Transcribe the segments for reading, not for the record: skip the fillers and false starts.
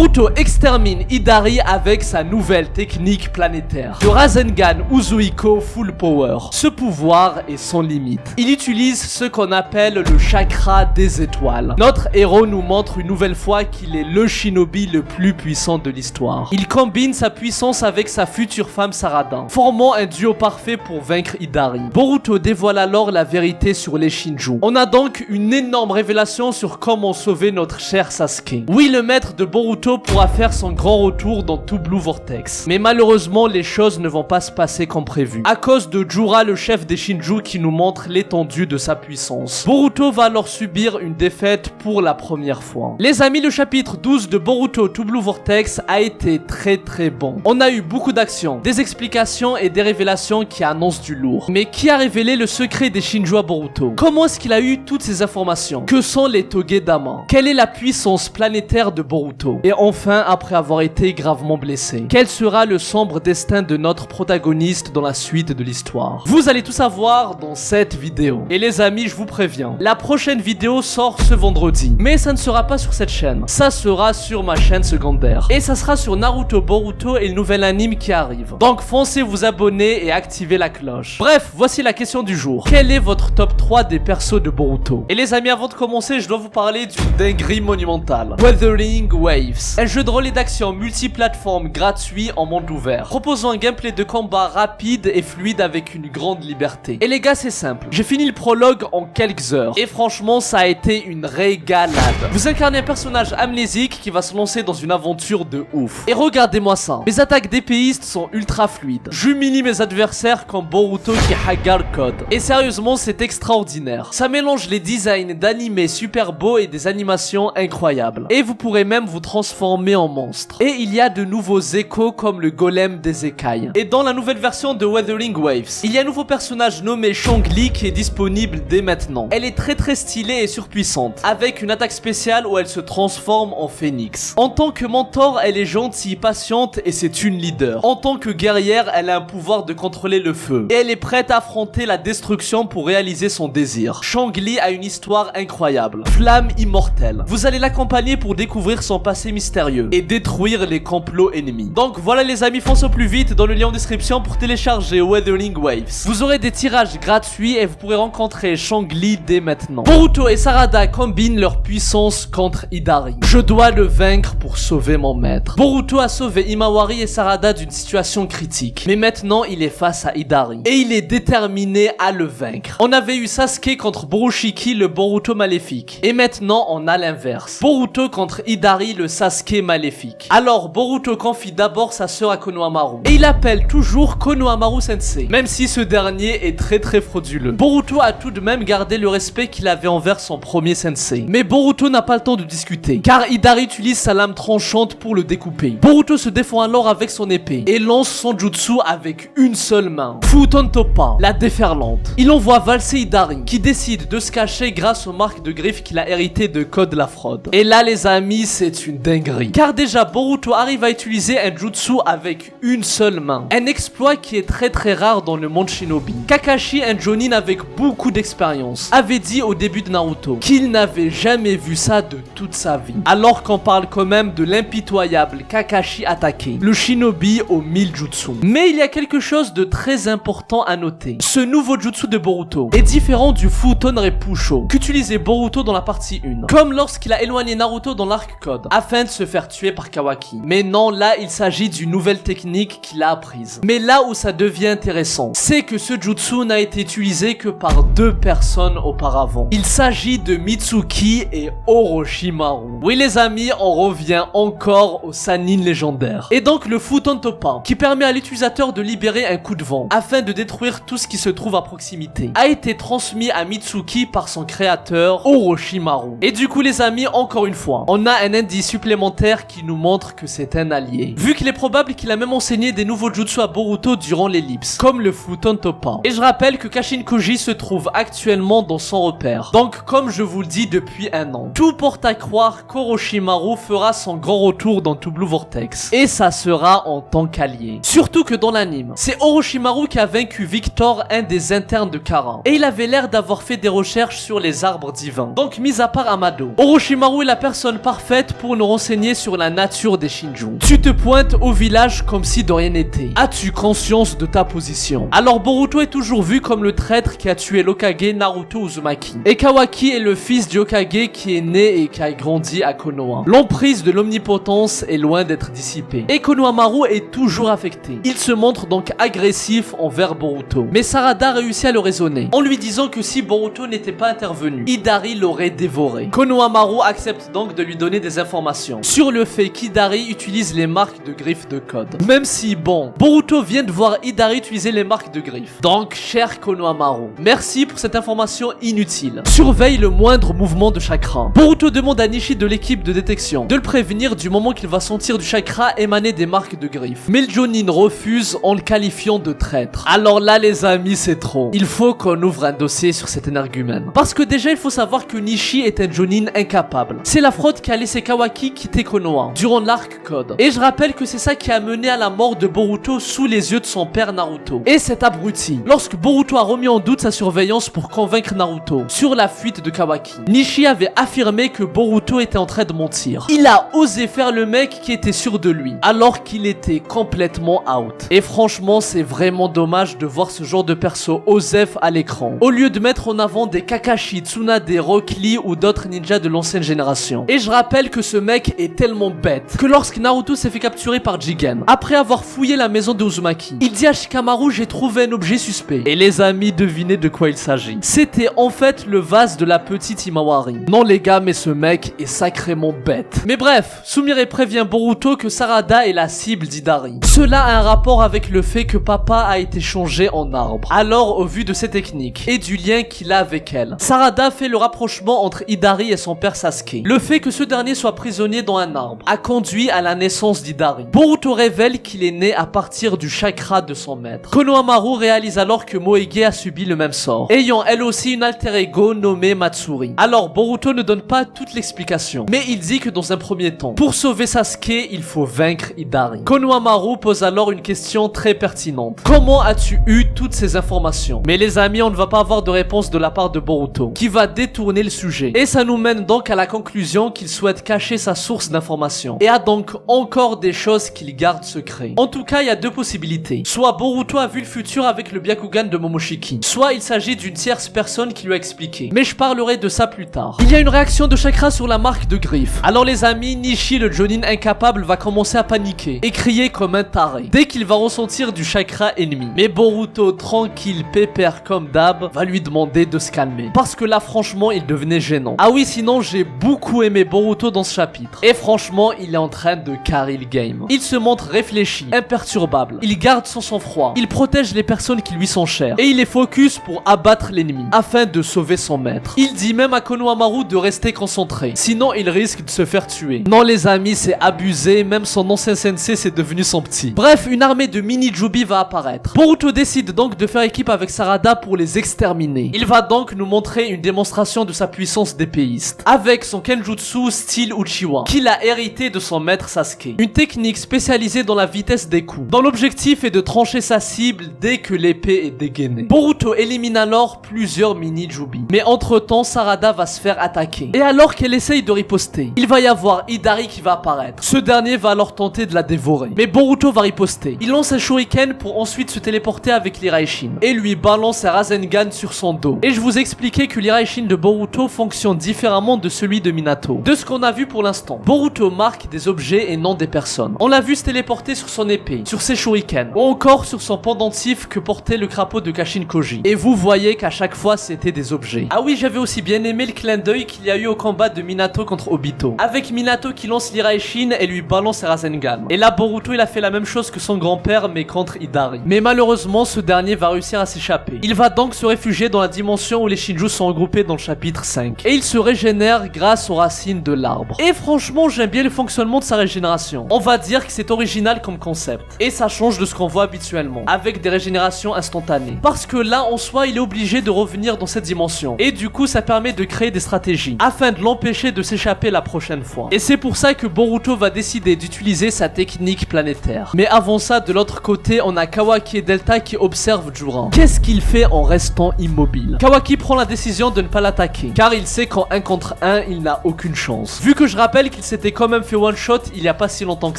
Boruto extermine Hidari avec sa nouvelle technique planétaire, le Rasengan Uzuiko Full Power. Ce pouvoir est sans limite. Il utilise ce qu'on appelle le chakra des étoiles. Notre héros nous montre une nouvelle fois qu'il est le shinobi le plus puissant de l'histoire. Il combine sa puissance avec sa future femme Sarada, formant un duo parfait pour vaincre Hidari. Boruto dévoile alors la vérité sur les Shinju. On a donc une énorme révélation sur comment sauver notre cher Sasuke. Oui, le maître de Boruto pourra faire son grand retour dans tout Blue Vortex. Mais malheureusement, les choses ne vont pas se passer comme prévu, à cause de Jura, le chef des Shinju, qui nous montre l'étendue de sa puissance. Boruto va alors subir une défaite pour la première fois. Les amis, le chapitre 12 de Boruto to Blue Vortex a été très bon. On a eu beaucoup d'actions, des explications et des révélations qui annoncent du lourd. Mais qui a révélé le secret des Shinju à Boruto? Comment est-ce qu'il a eu toutes ces informations? Que sont les Togedama? Quelle est la puissance planétaire de Boruto? Et enfin, après avoir été gravement blessé, quel sera le sombre destin de notre protagoniste dans la suite de l'histoire? Vous allez tout savoir dans cette vidéo. Et les amis, je vous préviens, la prochaine vidéo sort ce vendredi. Mais ça ne sera pas sur cette chaîne, ça sera sur ma chaîne secondaire. Et ça sera sur Naruto Boruto et le nouvel anime qui arrive. Donc foncez vous abonner et activez la cloche. Bref, voici la question du jour. Quel est votre top 3 des persos de Boruto? Et les amis, avant de commencer, je dois vous parler d'une dinguerie monumentale. Wuthering Waves, un jeu de rôle et d'action multiplateforme gratuit en monde ouvert, proposant un gameplay de combat rapide et fluide avec une grande liberté. Et les gars, c'est simple, j'ai fini le prologue en quelques heures et franchement ça a été une régalade. Vous incarnez un personnage amnésique qui va se lancer dans une aventure de ouf. Et regardez-moi ça, mes attaques d'épéiste sont ultra fluides, j'humilie mes adversaires comme Boruto qui Hagar Code. Et sérieusement, c'est extraordinaire. Ça mélange les designs d'animés super beaux et des animations incroyables. Et vous pourrez même vous transformer en monstre. Et il y a de nouveaux échos comme le golem des écailles. Et dans la nouvelle version de Wuthering Waves, il y a un nouveau personnage nommé Changli qui est disponible dès maintenant. Elle est très stylée et surpuissante, avec une attaque spéciale où elle se transforme en phénix. En tant que mentor, elle est gentille, patiente et c'est une leader. En tant que guerrière, elle a un pouvoir de contrôler le feu. Et elle est prête à affronter la destruction pour réaliser son désir. Changli a une histoire incroyable, flamme immortelle. Vous allez l'accompagner pour découvrir son passé mystérieux et détruire les complots ennemis. Donc voilà les amis, foncez au plus vite dans le lien en description pour télécharger Wuthering Waves. Vous aurez des tirages gratuits et vous pourrez rencontrer Changli dès maintenant. Boruto et Sarada combinent leur puissance contre Hidari. Je dois le vaincre pour sauver mon maître. Boruto a sauvé Himawari et Sarada d'une situation critique, mais maintenant il est face à Hidari et il est déterminé à le vaincre. On avait eu Sasuke contre Borushiki, le Boruto maléfique, et maintenant on a l'inverse, Boruto contre Hidari, le Sasuke maléfique. Alors Boruto confie d'abord sa sœur à Konohamaru et il appelle toujours Konohamaru Sensei, même si ce dernier est très frauduleux. Boruto a tout de même gardé le respect qu'il avait envers son premier sensei, mais Boruto n'a pas le temps de discuter car Hidari utilise sa lame tranchante pour le découper. Boruto se défend alors avec son épée et lance son jutsu avec une seule main, Futon Toppa, la déferlante. Il envoie valser Hidari qui décide de se cacher grâce aux marques de griffes qu'il a hérité de Code la fraude. Et là les amis, c'est une dinguerie car déjà Boruto arrive à utiliser un jutsu avec une seule main, un exploit qui est très rare dans le monde shinobi. Kakashi, un jonin avec beaucoup d'expérience, avait dit au début de Naruto qu'il n'avait jamais vu ça de toute sa vie, alors qu'on parle quand même de l'impitoyable Kakashi attaqué, le shinobi aux 1000 jutsu. Mais il y a quelque chose de très important à noter. Ce nouveau jutsu de Boruto est différent du Futon Repusho qu'utilisait Boruto dans la partie 1, comme lorsqu'il a éloigné Naruto dans l'arc Code afin de se faire tuer par Kawaki. Mais non, là il s'agit d'une nouvelle technique qu'il a apprise. Mais là où ça devient intéressant, c'est que ce jutsu n'a été utilisé que par 2 personnes auparavant. Il s'agit de Mitsuki et Orochimaru. Oui les amis, on revient encore au Sannin légendaire. Et donc le Futon Toppa, qui permet à l'utilisateur de libérer un coup de vent afin de détruire tout ce qui se trouve à proximité, a été transmis à Mitsuki par son créateur Orochimaru. Et du coup les amis, encore une fois, on a un indice supplémentaire qui nous montre que c'est un allié, vu qu'il est probable qu'il a même enseigné des nouveaux jutsu à Boruto durant l'ellipse, comme le Futon Toppa. Et je rappelle que Kashinkuji se trouve actuellement dans son repère. Donc comme je vous le dis depuis un an, tout porte à croire qu'Orochimaru fera son grand retour dans tout Blue Vortex, et ça sera en tant qu'allié. Surtout que dans l'anime, c'est Orochimaru qui a vaincu Victor, un des internes de Kara, et il avait l'air d'avoir fait des recherches sur les arbres divins. Donc mis à part Amado, Orochimaru est la personne parfaite pour nous renseigner renseigner sur la nature des Shinju. Tu te pointes au village comme si de rien n'était. As-tu conscience de ta position? Alors Boruto est toujours vu comme le traître qui a tué l'Hokage Naruto Uzumaki. Et Kawaki est le fils du Hokage qui est né et qui a grandi à Konoha. L'emprise de l'omnipotence est loin d'être dissipée. Et Konohamaru est toujours affecté. Il se montre donc agressif envers Boruto. Mais Sarada réussit à le raisonner, en lui disant que si Boruto n'était pas intervenu, Hidari l'aurait dévoré. Konohamaru accepte donc de lui donner des informations sur le fait qu'Hidari utilise les marques de griffes de code. Même si, bon, Boruto vient de voir Hidari utiliser les marques de griffes. Donc, cher Konohamaru, merci pour cette information inutile. Surveille le moindre mouvement de chakra. Boruto demande à Nishi de l'équipe de détection de le prévenir du moment qu'il va sentir du chakra émaner des marques de griffes. Mais le Jonin refuse en le qualifiant de traître. Alors là, les amis, c'est trop. Il faut qu'on ouvre un dossier sur cet énergumène. Parce que déjà, il faut savoir que Nishi est un Jonin incapable. C'est la fraude qui a laissé Kawaki quitter Konoha durant l'arc Code. Et je rappelle que c'est ça qui a mené à la mort de Boruto sous les yeux de son père Naruto. Et cet abruti, lorsque Boruto a remis en doute sa surveillance pour convaincre Naruto sur la fuite de Kawaki, Nishi avait affirmé que Boruto était en train de mentir. Il a osé faire le mec qui était sûr de lui, alors qu'il était complètement out. Et franchement, c'est vraiment dommage de voir ce genre de perso osef à l'écran, au lieu de mettre en avant des Kakashi, Tsunade, Rock Lee ou d'autres ninjas de l'ancienne génération. Et je rappelle que ce mec est tellement bête que lorsque Naruto s'est fait capturer par Jigen, après avoir fouillé la maison de Uzumaki, il dit à Shikamaru: j'ai trouvé un objet suspect. Et les amis, devinez de quoi il s'agit. C'était en fait le vase de la petite Himawari. Non les gars, mais ce mec est sacrément bête. Mais bref, Sumire prévient Boruto que Sarada est la cible d'Hidari. Cela a un rapport avec le fait que papa a été changé en arbre. Alors, au vu de ces techniques et du lien qu'il a avec elle, Sarada fait le rapprochement entre Hidari et son père Sasuke. Le fait que ce dernier soit prisonnier dans un arbre a conduit à la naissance d'Hidari. Boruto révèle qu'il est né à partir du chakra de son maître. Konohamaru réalise alors que Moege a subi le même sort, ayant elle aussi une alter ego nommée Matsuri. Alors Boruto ne donne pas toute l'explication, mais il dit que dans un premier temps, pour sauver Sasuke, il faut vaincre Hidari. Konohamaru pose alors une question très pertinente. Comment as-tu eu toutes ces informations? Mais les amis, on ne va pas avoir de réponse de la part de Boruto, qui va détourner le sujet. Et ça nous mène donc à la conclusion qu'il souhaite cacher sa source d'information, et a donc encore des choses qu'il garde secret. En tout cas, il y a deux possibilités. Soit Boruto a vu le futur avec le Byakugan de Momoshiki, soit il s'agit d'une tierce personne qui lui a expliqué. Mais je parlerai de ça plus tard. Il y a une réaction de chakra sur la marque de griffe. Alors les amis, Nishi, le Jonin incapable, va commencer à paniquer et crier comme un taré dès qu'il va ressentir du chakra ennemi. Mais Boruto, tranquille, pépère comme d'hab, va lui demander de se calmer. Parce que là, franchement, il devenait gênant. Ah oui, sinon, j'ai beaucoup aimé Boruto dans ce chapitre. Et franchement, il est en train de carry le game. Il se montre réfléchi, imperturbable. Il garde son sang-froid. Il protège les personnes qui lui sont chères. Et il est focus pour abattre l'ennemi, afin de sauver son maître. Il dit même à Konohamaru de rester concentré, sinon il risque de se faire tuer. Non les amis, c'est abusé, même son ancien sensei c'est devenu son petit. Bref, une armée de mini-jubi va apparaître. Boruto décide donc de faire équipe avec Sarada pour les exterminer. Il va donc nous montrer une démonstration de sa puissance d'épéiste, avec son Kenjutsu style Uchiwa, qu'il a hérité de son maître Sasuke. Une technique spécialisée dans la vitesse des coups, dont l'objectif est de trancher sa cible dès que l'épée est dégainée. Boruto élimine alors plusieurs mini-jubi. Mais entre-temps, Sarada va se faire attaquer. Et alors qu'elle essaye de riposter, il va y avoir Hidari qui va apparaître. Ce dernier va alors tenter de la dévorer. Mais Boruto va riposter. Il lance un shuriken pour ensuite se téléporter avec l'Iraishin et lui balance un Rasengan sur son dos. Et je vous expliquais que l'Iraishin de Boruto fonctionne différemment de celui de Minato. De ce qu'on a vu pour l'instant, Boruto marque des objets et non des personnes. On l'a vu se téléporter sur son épée, sur ses shurikens, ou encore sur son pendentif que portait le crapaud de Kashin Koji. Et vous voyez qu'à chaque fois c'était des objets. Ah oui, j'avais aussi bien aimé le clin d'œil qu'il y a eu au combat de Minato contre Obito, avec Minato qui lance l'Iraishin et lui balance un Rasengan. Et là Boruto il a fait la même chose que son grand-père mais contre Hidari. Mais malheureusement ce dernier va réussir à s'échapper. Il va donc se réfugier dans la dimension où les Shinju sont regroupés dans le chapitre 5. Et il se régénère grâce aux racines de l'arbre. Et franchement j'aime bien le fonctionnement de sa régénération. On va dire que c'est original comme concept. Et ça change de ce qu'on voit habituellement, avec des régénérations instantanées. Parce que là en soi il est obligé de revenir dans cette dimension. Et du coup ça permet de créer des stratégies, afin de l'empêcher de s'échapper la prochaine fois. Et c'est pour ça que Boruto va décider d'utiliser sa technique planétaire. Mais avant ça, de l'autre côté, on a Kawaki et Delta qui observent Juran. Qu'est-ce qu'il fait en restant immobile? Kawaki prend la décision de ne pas l'attaquer, car il sait qu'en 1 contre 1, il n'a aucune chance. Vu que je rappelle qu'il s'était quand même fait one shot il y a pas si longtemps que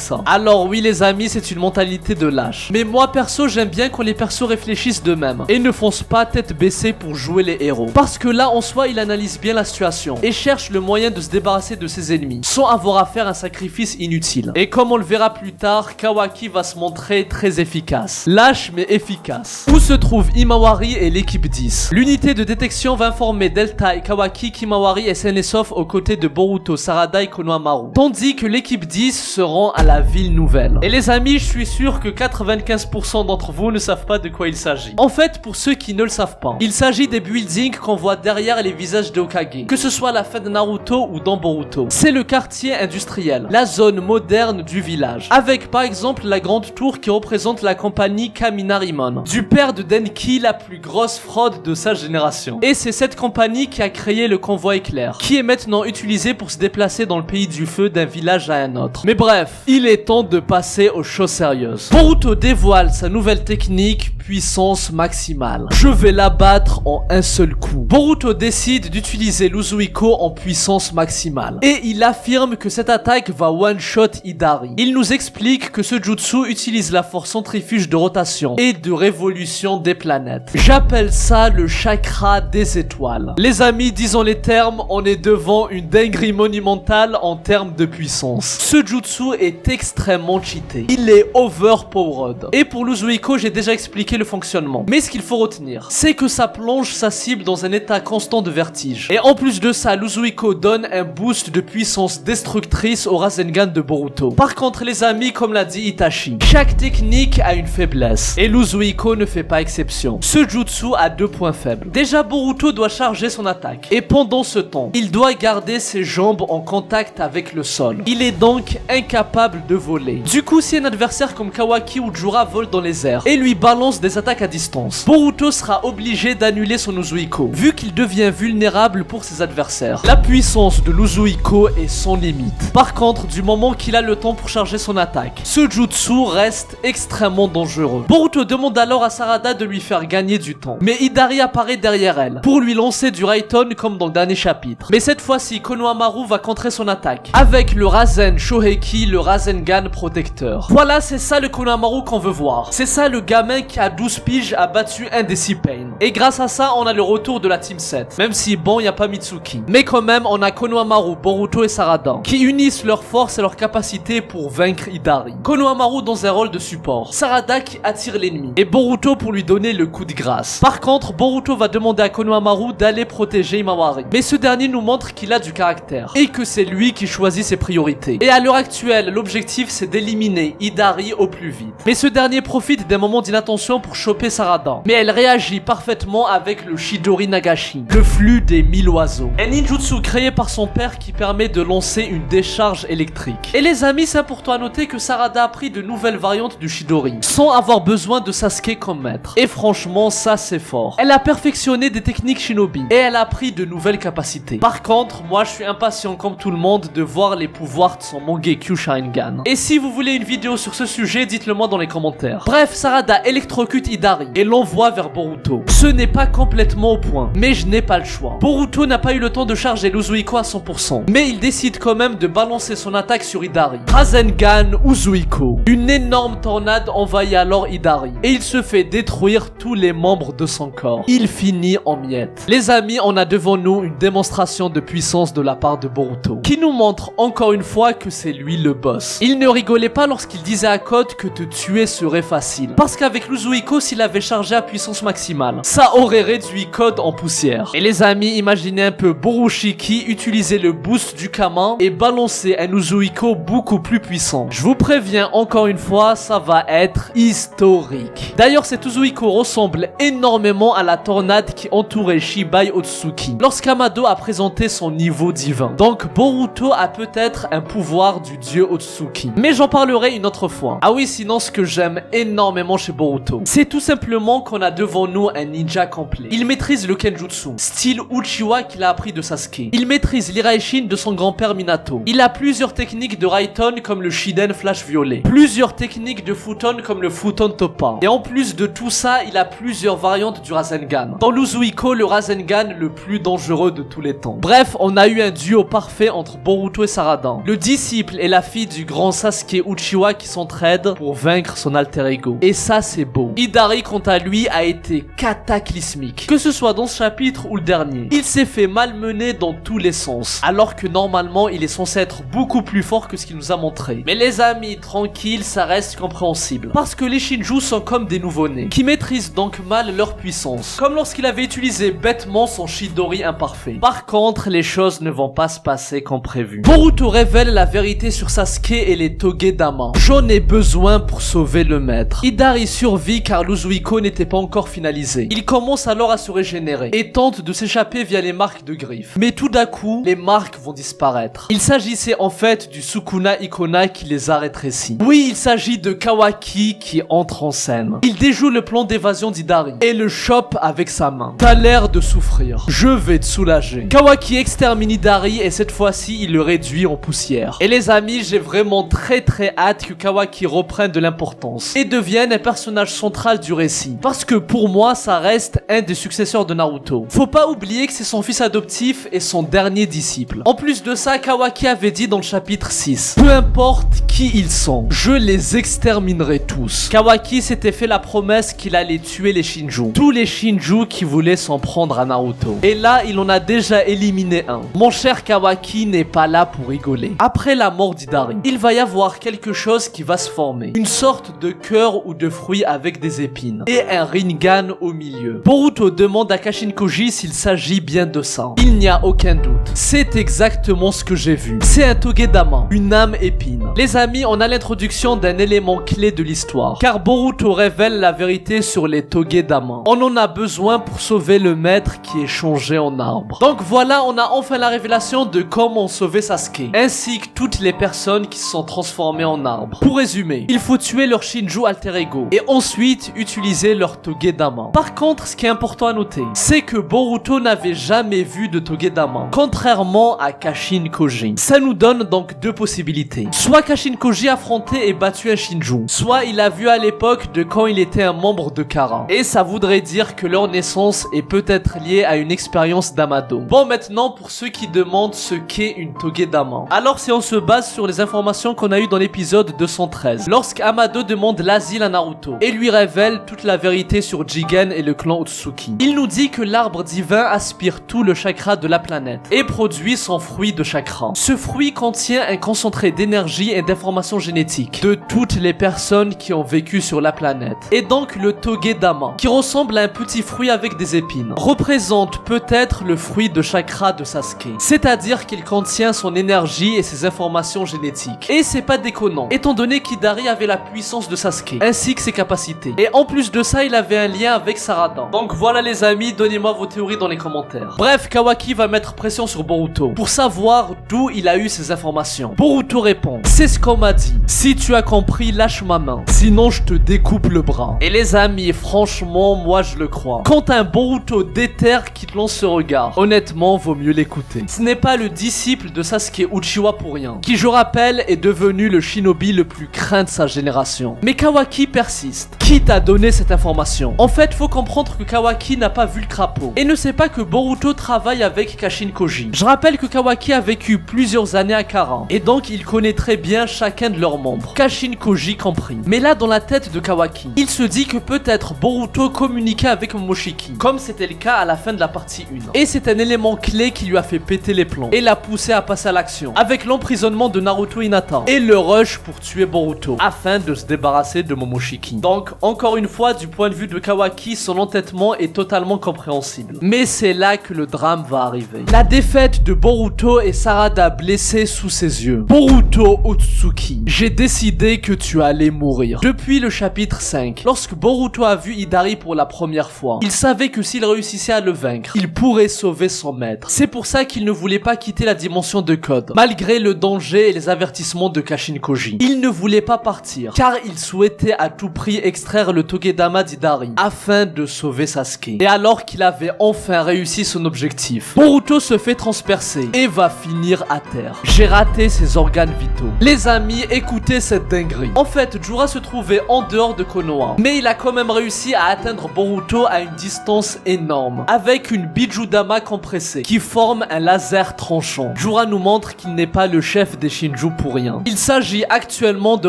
ça. Alors oui les amis, c'est une mentalité de lâche. Mais moi perso, j'aime bien quand les persos réfléchissent d'eux-mêmes et ne foncent pas tête baissée pour jouer les héros. Parce que là en soi, il analyse bien la situation et cherche le moyen de se débarrasser de ses ennemis sans avoir à faire un sacrifice inutile. Et comme on le verra plus tard, Kawaki va se montrer très efficace. Lâche mais efficace. Où se trouve Himawari et l'équipe 10? L'unité de détection va informer Delta et Kawaki qu'Himawari est sain et sauf aux côtés de Boruto, Sarada et Konohamaru. Tandis que l'équipe 10 se rend à la ville nouvelle. Et les amis, je suis sûr que 95% d'entre vous ne savent pas de quoi il s'agit. En fait, pour ceux qui ne le savent pas, il s'agit des buildings qu'on voit derrière les visages de Hokage, que ce soit à la fin de Naruto ou dans Boruto. C'est le quartier industriel, la zone moderne du village, avec par exemple la grande tour qui représente la compagnie Kaminarimon, du père de Denki, la plus grosse fraude de sa génération. Et c'est cette compagnie qui a créé le convoi éclair, qui est maintenant utilisé pour se déplacer dans le pays du feu d'un village à un autre. Mais bref, il est temps de passer aux choses sérieuses. Boruto dévoile sa nouvelle technique, puissance maximale. Je vais l'abattre en un seul coup. Boruto décide d'utiliser l'Uzuiko en puissance maximale. Et il affirme que cette attaque va one-shot Hidari. Il nous explique que ce jutsu utilise la force centrifuge de rotation et de révolution des planètes. J'appelle ça le chakra des étoiles. Les amis, disons les termes, on est devant une dinguerie monumentale en termes de puissance. Ce jutsu est extrêmement cheaté. Il est overpowered. Et pour l'Uzuiko, j'ai déjà expliqué le fonctionnement. Mais ce qu'il faut retenir, c'est que ça plonge sa cible dans un état constant de vertige. Et en plus de ça, l'Uzuiko donne un boost de puissance destructrice au Rasengan de Boruto. Par contre les amis, comme l'a dit Itachi, chaque technique a une faiblesse. Et l'Uzuiko ne fait pas exception. Ce jutsu a deux points faibles. Déjà, Boruto doit charger son attaque. Et pendant ce temps, il doit garder ses jambes en contact avec le sol. Il est donc incapable de voler. Du coup, si un adversaire comme Kawaki ou Jura vole dans les airs et lui balance des attaques à distance, Boruto sera obligé d'annuler son Uzuiko, vu qu'il devient vulnérable pour ses adversaires. La puissance de l'Uzuiko est sans limite. Par contre, du moment qu'il a le temps pour charger son attaque, ce jutsu reste extrêmement dangereux. Boruto demande alors à Sarada de lui faire gagner du temps. Mais Hidari apparaît derrière elle, pour lui lancer du Raiton comme dans le dernier chapitre. Mais cette fois-ci, Konohamaru va contrer son attaque, avec le Rasen Shoheki, le Rasengan protecteur. Voilà, c'est ça le Konohamaru qu'on veut voir. C'est ça le gamin qui à 12 piges a battu un des 6 Pain. Et grâce à ça, on a le retour de la Team 7. Même si bon, il n'y a pas Mitsuki. Mais quand même, on a Konohamaru, Boruto et Sarada, qui unissent leurs forces et leurs capacités pour vaincre Hidari. Konohamaru dans un rôle de support, Sarada qui attire l'ennemi, et Boruto pour lui donner le coup de grâce. Par contre, Boruto va demander à Konohamaru d'aller protéger Himawari. Mais ce dernier nous montre qu'il a du caractère, et que c'est lui qui choisit ses priorités. Et à l'heure actuelle, l'objectif c'est d'éliminer Hidari au plus vite. Mais ce dernier profite d'un moment d'inattention pour choper Sarada. Mais elle réagit parfaitement avec le Chidori Nagashi, le flux des 1000 oiseaux. Un ninjutsu créé par son père qui permet de lancer une décharge électrique. Et les amis, c'est important à noter que Sarada a pris de nouvelles variantes du Chidori, sans avoir besoin de Sasuke comme maître. Et franchement, ça c'est fort. Elle a perfectionné des techniques shinobi, et elle a pris de nouvelles capacités. Par contre, moi je suis impatient comme tout le monde de voir les pouvoirs de son Mangekyo Sharingan. Et si vous voulez une vidéo sur ce sujet, dites-le moi dans les commentaires. Bref, Sarada électrocute Hidari et l'envoie vers Boruto. Ce n'est pas complètement au point, mais je n'ai pas le choix. Boruto n'a pas eu le temps de charger l'Uzuiko à 100%, mais il décide quand même de balancer son attaque sur Hidari. Rasengan Uzuiko. Une énorme tornade envahit alors Hidari, et il se fait détruire tous les membres de son corps. Il finit en miettes. Les amis, on a devant nous une démonstration de puissance de la part de Boruto, qui nous montre encore une fois que c'est lui le boss. Il ne rigolait pas lorsqu'il disait à Code que te tuer serait facile, parce qu'avec l'Uzuiko, s'il avait chargé à puissance maximale, ça aurait réduit Code en poussière. Et les amis, imaginez un peu Borushiki utiliser le boost du Kama et balancer un Uzuiko beaucoup plus puissant. Je vous préviens encore une fois, ça va être historique. D'ailleurs, cet Uzuiko ressemble énormément à la tornade qui entourait Shibai Otsuki lorsqu'Amado a présenté son niveau divin. Donc Boruto a peut-être un pouvoir du dieu Otsuki. Mais j'en parlerai une autre fois. Ah oui, sinon ce que j'aime énormément chez Boruto, C'est tout simplement qu'on a devant nous un ninja complet. Il maîtrise le Kenjutsu, style Uchiwa qu'il a appris de Sasuke. Il maîtrise l'Iraishin de son grand-père Minato. Il a plusieurs techniques de Raiden comme le Shiden Flash Violet. Plusieurs techniques de Futon comme le Futon Toppa. Et en plus de tout ça, il a plusieurs variantes du Rasengan. Dans l'Uzuiko, le Rasengan le plus dangereux de tous les temps. Bref, on a eu un duo parfait entre Boruto et Saradan. Le disciple et la fille du grand Sasuke Uchiwa qui s'entraident pour vaincre son alter ego. Et ça, c'est beau. Hidari, quant à lui, a été cataclysmique. Que ce soit dans ce chapitre ou le dernier. Il s'est fait malmener dans tous les sens. Alors que normalement, il est censé être beaucoup plus fort que ce qu'il nous a montré. Mais les amis, tranquille, ça reste compréhensible. Parce que les Shinju sont comme des nouveau-nés, qui maîtrisent donc mal leur puissance. Comme lorsqu'il avait utilisé bêtement son Chidori imparfait. Par contre, les choses ne vont pas se passer comme prévu. Boruto révèle la vérité sur Sasuke et les Togedama. J'en ai besoin pour sauver le maître. Hidari survit car l'Uzuiko n'était pas encore finalisé. Il commence alors à se régénérer et tente de s'échapper via les marques de griffes. Mais tout d'un coup, les marques vont disparaître. Il s'agissait en fait du Sukuna Ikona qui les a rétrécis. Oui, il s'agit de Kawaki qui entre en scène. Il déjoue le plan d'évasion d'Hidari et le chope avec sa main. T'as l'air de souffrir. Je vais te soulager. Kawaki extermine Hidari et cette fois-ci, il le réduit en poussière. Et les amis, j'ai vraiment très hâte que Kawaki reprenne de l'importance et devienne un personnage central du récit. Parce que pour moi, ça reste un des successeurs de Naruto. Faut pas oublier que c'est son fils adoptif et son dernier disciple. En plus de ça, Kawaki avait dit dans le chapitre 6, peu importe qui ils sont, je les exterminerai tous. Kawaki s'était fait la promesse qu'il allait tuer les Shinju. Tous les Shinju qui voulaient s'en prendre à Naruto. Et là, il en a déjà éliminé un. Mon cher Kawaki n'est pas là pour rigoler. Après la mort d'Hidari, il va y avoir quelque chose qui va se former. Une sorte de cœur ou de fruit avec des épines. Et un Rinnegan au milieu. Boruto demande à Kashin Koji s'il s'agit bien de ça. Il n'y a aucun doute. C'est exactement ce que j'ai vu. C'est un Togedama, une âme épine. Les amis, on a l'introduction d'un élément clé de l'histoire. Car Boruto révèle la vérité sur les Togedama. On en a besoin pour sauver le maître qui est changé en arbre. Donc voilà, on a enfin la révélation de comment sauver Sasuke. Ainsi que toutes les personnes qui se sont transformées en arbre. Pour résumer, il faut tuer leur Shinju alter ego. Et ensuite, utiliser leur Togedama. Par contre, ce qui est important à noter, c'est que Boruto n'avait jamais vu de Togedama. Contrairement à Kashin Koji. Ça nous donne donc deux possibilités. Soit Kashin Koji affronté et battu un Shinju. Soit il a vu à l'époque de quand il était un membre de Kara. Et ça voudrait dire que leur naissance est peut-être liée à une expérience d'Amado. Bon, maintenant, pour ceux qui demandent ce qu'est une Togedama. Alors, si on se base sur les informations qu'on a eues dans l'épisode 213, lorsqu'Amado demande l'asile à Naruto et lui révèle toute la vérité sur Jigen et le clan Otsutsuki. Il nous dit que l'arbre divin aspire tout le chakra de la planète et produit son fruit de chakra. Ce fruit contient un concentré d'énergie et d'informations génétiques de toutes les personnes qui ont vécu sur la planète. Et donc le Togedama, qui ressemble à un petit fruit avec des épines, représente peut-être le fruit de chakra de Sasuke. C'est-à-dire qu'il contient son énergie et ses informations génétiques. Et c'est pas déconnant, étant donné qu'Hidari avait la puissance de Sasuke, ainsi que ses capacités. Et en plus de ça, il avait un lien avec Saradan. Donc voilà les amis, donnez-moi vos théories dans les commentaires. Bref, Kawaki va mettre pression sur Boruto pour savoir d'où il a eu ces informations. Boruto répond, c'est ce qu'on m'a dit. Si tu as compris, lâche ma main. Sinon, je te découpe le bras. Et les amis, franchement, moi je le crois. Quand un Boruto déter qui te lance ce regard, honnêtement, vaut mieux l'écouter. Ce n'est pas le disciple de Sasuke Uchiwa pour rien, qui je rappelle est devenu le shinobi le plus craint de sa génération. Mais Kawaki persiste. Qui t'a donné cette information? En fait, faut comprendre que Kawaki n'a pas vu le crapaud et ne sait pas que Boruto travaille avec Kashin Koji. Je rappelle que Kawaki a vécu plusieurs années à Kara et donc il connaît très bien chacun de leurs membres, Kashin Koji compris. Mais là, dans la tête de Kawaki, il se dit que peut-être Boruto communiquait avec Momoshiki, comme c'était le cas à la fin de la partie 1. Et c'est un élément clé qui lui a fait péter les plombs et l'a poussé à passer à l'action, avec l'emprisonnement de Naruto Hinata et le rush pour tuer Boruto, afin de se débarrasser de Momoshiki. Donc, encore une fois, du point de vue de Kawaki, son entêtement est totalement compréhensible. Mais c'est là que le drame va arriver. La défaite de Boruto et Sarada blessés sous ses yeux. Boruto Otsutsuki, j'ai décidé que tu allais mourir. Depuis le chapitre 5, lorsque Boruto a vu Hidari pour la première fois, il savait que s'il réussissait à le vaincre, il pourrait sauver son maître. C'est pour ça qu'il ne voulait pas quitter la dimension de code, malgré le danger et les avertissements de Kashin Koji. Il ne voulait pas partir, car il souhaitait à tout prix extraire extraire le Togedama d'Hidari afin de sauver Sasuke. Et alors qu'il avait enfin réussi son objectif, Boruto se fait transpercer et va finir à terre. J'ai raté ses organes vitaux. Les amis, écoutez cette dinguerie. En fait, Jura se trouvait en dehors de Konoha, mais il a quand même réussi à atteindre Boruto à une distance énorme, avec une Bijudama compressée, qui forme un laser tranchant. Jura nous montre qu'il n'est pas le chef des Shinju pour rien. Il s'agit actuellement de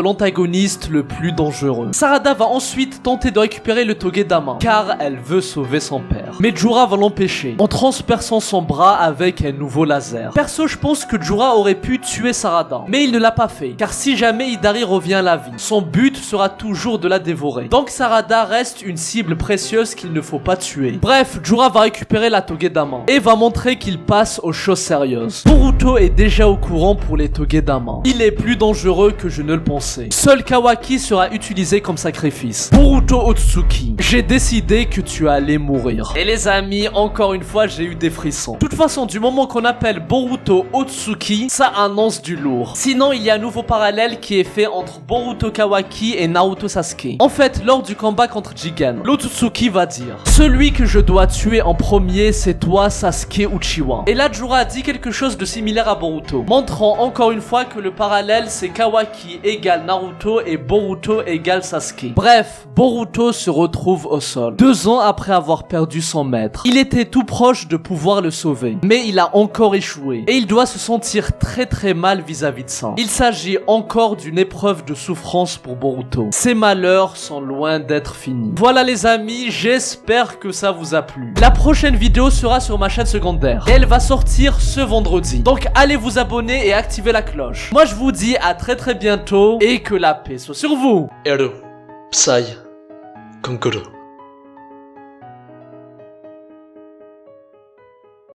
l'antagoniste le plus dangereux. Sarada va ensuite tenter de récupérer le Togedama, car elle veut sauver son père. Mais Jura va l'empêcher, en transperçant son bras avec un nouveau laser. Perso, je pense que Jura aurait pu tuer Sarada, mais il ne l'a pas fait, car si jamais Hidari revient à la vie, son but sera toujours de la dévorer. Donc Sarada reste une cible précieuse qu'il ne faut pas tuer. Bref, Jura va récupérer la Togedama, et va montrer qu'il passe aux choses sérieuses. Boruto est déjà au courant pour les Togedama. Il est plus dangereux que je ne le pensais. Seul Kawaki sera utilisé comme sacrifice. Boruto Otsutsuki, j'ai décidé que tu allais mourir. Et les amis, encore une fois, j'ai eu des frissons. De toute façon, du moment qu'on appelle Boruto Otsutsuki, ça annonce du lourd. Sinon, il y a un nouveau parallèle qui est fait entre Boruto Kawaki et Naruto Sasuke. En fait, lors du combat contre Jigen, l'Otsutsuki va dire: celui que je dois tuer en premier, c'est toi, Sasuke Uchiwa. Et là, Jura dit quelque chose de similaire à Boruto, montrant encore une fois que le parallèle c'est Kawaki égale Naruto et Boruto égale Sasuke. Bref, Boruto se retrouve au sol, 2 ans après avoir perdu son maître. Il était tout proche de pouvoir le sauver, mais il a encore échoué, et il doit se sentir très mal vis-à-vis de ça. Il s'agit encore d'une épreuve de souffrance pour Boruto. Ses malheurs sont loin d'être finis. Voilà les amis, j'espère que ça vous a plu. La prochaine vidéo sera sur ma chaîne secondaire, et elle va sortir ce vendredi. Donc allez vous abonner et activer la cloche. Moi je vous dis à très bientôt, et que la paix soit sur vous. Eru, Psy, Konkuru.